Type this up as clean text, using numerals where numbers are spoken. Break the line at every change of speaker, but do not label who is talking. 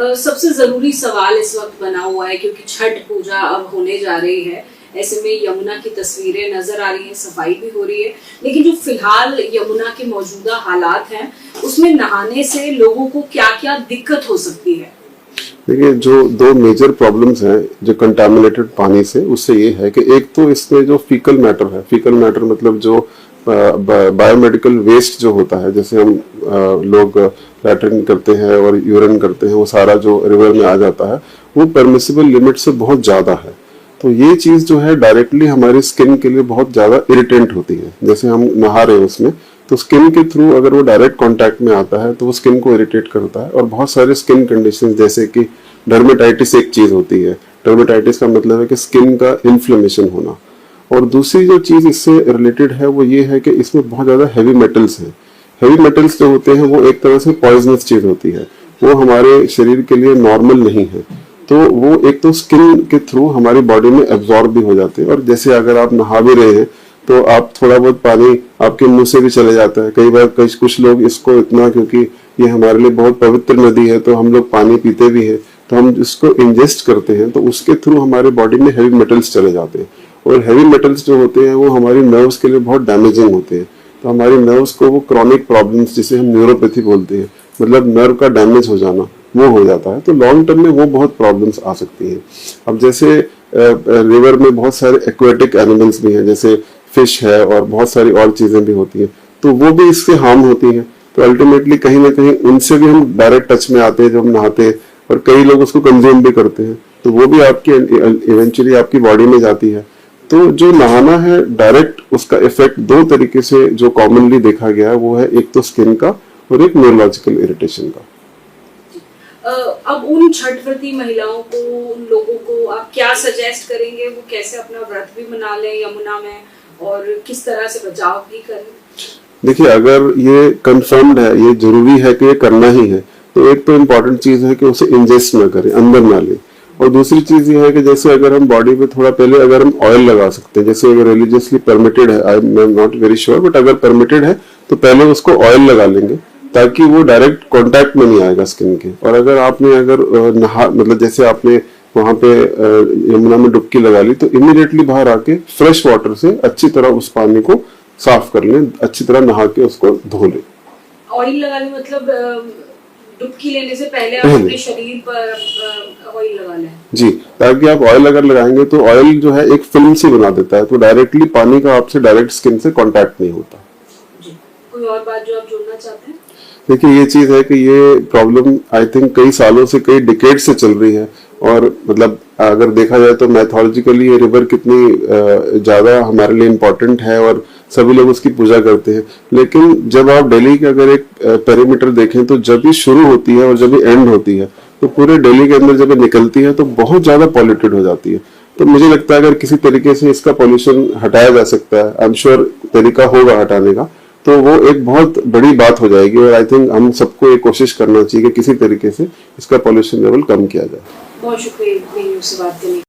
सबसे जरूरी सवाल इस वक्त बना हुआ है क्योंकि छठ पूजा अब होने जा रही है। ऐसे में यमुना की तस्वीरें नजर आ रही हैं, सफाई भी हो रही है, लेकिन जो फिलहाल यमुना के मौजूदा हालात हैं उसमें नहाने से लोगों को क्या क्या दिक्कत हो सकती है?
देखिए, जो दो मेजर प्रॉब्लम्स हैं जो कंटामिनेटेड पानी से, उससे ये है कि एक तो इसमें जो फीकल मैटर है, फीकल मैटर मतलब जो बायोमेडिकल वेस्ट जो होता है, जैसे हम लोग लैट्रिन करते हैं और यूरिन करते हैं, वो सारा जो रिवर में आ जाता है वो परमिसिबल लिमिट से बहुत ज्यादा है। तो ये चीज जो है डायरेक्टली हमारी स्किन के लिए बहुत ज्यादा इरिटेंट होती है। जैसे हम नहा रहे हैं उसमें, तो स्किन के थ्रू अगर वो डायरेक्ट कांटेक्ट में आता है तो वो स्किन को इरिटेट करता है। और बहुत सारे स्किन कंडीशंस जैसे कि डर्मेटाइटिस एक चीज होती है। डर्मेटाइटिस का मतलब है कि स्किन का इन्फ्लेमेशन होना। और दूसरी जो चीज इससे रिलेटेड है वो ये है कि इसमें बहुत ज्यादा हैवी मेटल्स हैं। हैवी मेटल्स जो होते हैं वो एक तरह से पॉइजनस चीज होती है, वो हमारे शरीर के लिए नॉर्मल नहीं है। तो वो एक तो स्किन के थ्रू हमारी बॉडी में एब्जॉर्ब भी हो जाते हैं। और जैसे अगर आप नहा भी रहे हैं तो आप थोड़ा बहुत पानी आपके मुंह से भी चले जाता है। कई बार कुछ लोग इसको इतना, क्योंकि ये हमारे लिए बहुत पवित्र नदी है तो हम लोग पानी पीते भी हैं, तो हम इसको इंजेस्ट करते हैं तो उसके थ्रू हमारे बॉडी में हैवी मेटल्स चले जाते हैं। और हैवी मेटल्स जो होते हैं वो हमारी नर्व्स के लिए बहुत डैमेजिंग होते हैं। तो हमारी नर्व्स को वो क्रॉनिक प्रॉब्लम्स, जिसे हम न्यूरोपैथी बोलते हैं, मतलब नर्व का डैमेज हो जाना, वो हो जाता है। तो लॉन्ग टर्म में वो बहुत प्रॉब्लम्स आ सकती हैं। अब जैसे रिवर में बहुत सारे एक्वेटिक एनिमल्स भी हैं, जैसे फिश है और बहुत सारी और चीजें भी होती हैं, तो वो भी इससे हार्म होती हैं। तो अल्टीमेटली कहीं ना कहीं उनसे भी हम डायरेक्ट टच में आते हैं जब हम नहाते हैं, और कई लोग उसको कंज्यूम भी करते हैं, तो वो भी आपकी इवेंचुअली आपकी बॉडी में जाती है। तो जो नहाना है डायरेक्ट, उसका इफेक्ट दो तरीके से जो कॉमनली देखा गया है वो है, एक तो स्किन का और एक न्यूरोलॉजिकल इरिटेशन का।
अब उन छठव्रती महिलाओं को, उन लोगों को आप क्या सजेस्ट करेंगे? वो कैसे अपना व्रत भी मना लें यमुना में और किस तरह से बचाव भी करें?
देखिए, अगर ये कंफर्म्ड है, ये जरूरी है कि ये करना ही है, तो एक तो इम्पोर्टेंट चीज है कि उसे इंजेस्ट ना करें, अंदर ना ले। और दूसरी चीज ये है कि जैसे अगर हम बॉडी पे थोड़ा पहले अगर हम ऑयल लगा सकते हैं, जैसे अगर रिलीजियसली परमिटेड है, I am not very sure, but अगर परमिटेड है तो पहले उसको ऑयल लगा लेंगे ताकि वो डायरेक्ट कांटेक्ट में नहीं आएगा स्किन के। और अगर आपने नहा, मतलब जैसे आपने वहां पे यमुना में डुबकी लगा ली, तो इमीडिएटली बाहर आके फ्रेश वाटर से अच्छी तरह उस पानी को साफ कर लें, अच्छी तरह नहा के उसको धो लें।
ऑयल लगाने मतलब डुबकी लेने से पहले आप अपने शरीर पर ऑयल लगा लें? जी,
ताकि आप ऑयल अगर लगाएंगे तो ऑयल जो है एक फिल्म सी बना देता है, तो डायरेक्टली पानी का आपसे डायरेक्ट स्किन से कांटेक्ट नहीं होता।
जी, कोई और बात जो आप जोड़ना चाहते हैं?
देखिए, ये चीज है कि ये प्रॉब्लम आई थिंक कई सालों से, कई डिकेड से चल रही है। और मतलब अगर देखा जाए तो मैथोलॉजिकली ये रिवर कितनी ज्यादा हमारे लिए इम्पोर्टेंट है और सभी लोग उसकी पूजा करते हैं। लेकिन जब आप दिल्ली के अगर एक पेरीमीटर देखें तो जब भी शुरू होती है और जब भी एंड होती है, तो पूरे दिल्ली के अंदर जब निकलती है तो बहुत ज्यादा पॉल्यूटेड हो जाती है। तो मुझे लगता है अगर किसी तरीके से इसका पॉल्यूशन हटाया जा सकता है, आई एम श्योर तरीका होगा हटाने का, तो वो एक बहुत बड़ी बात हो जाएगी। और आई थिंक हम सबको ये कोशिश करना चाहिए कि किसी तरीके से इसका पॉल्यूशन लेवल कम किया जाए।
बहुत शुक्रिया से बात करने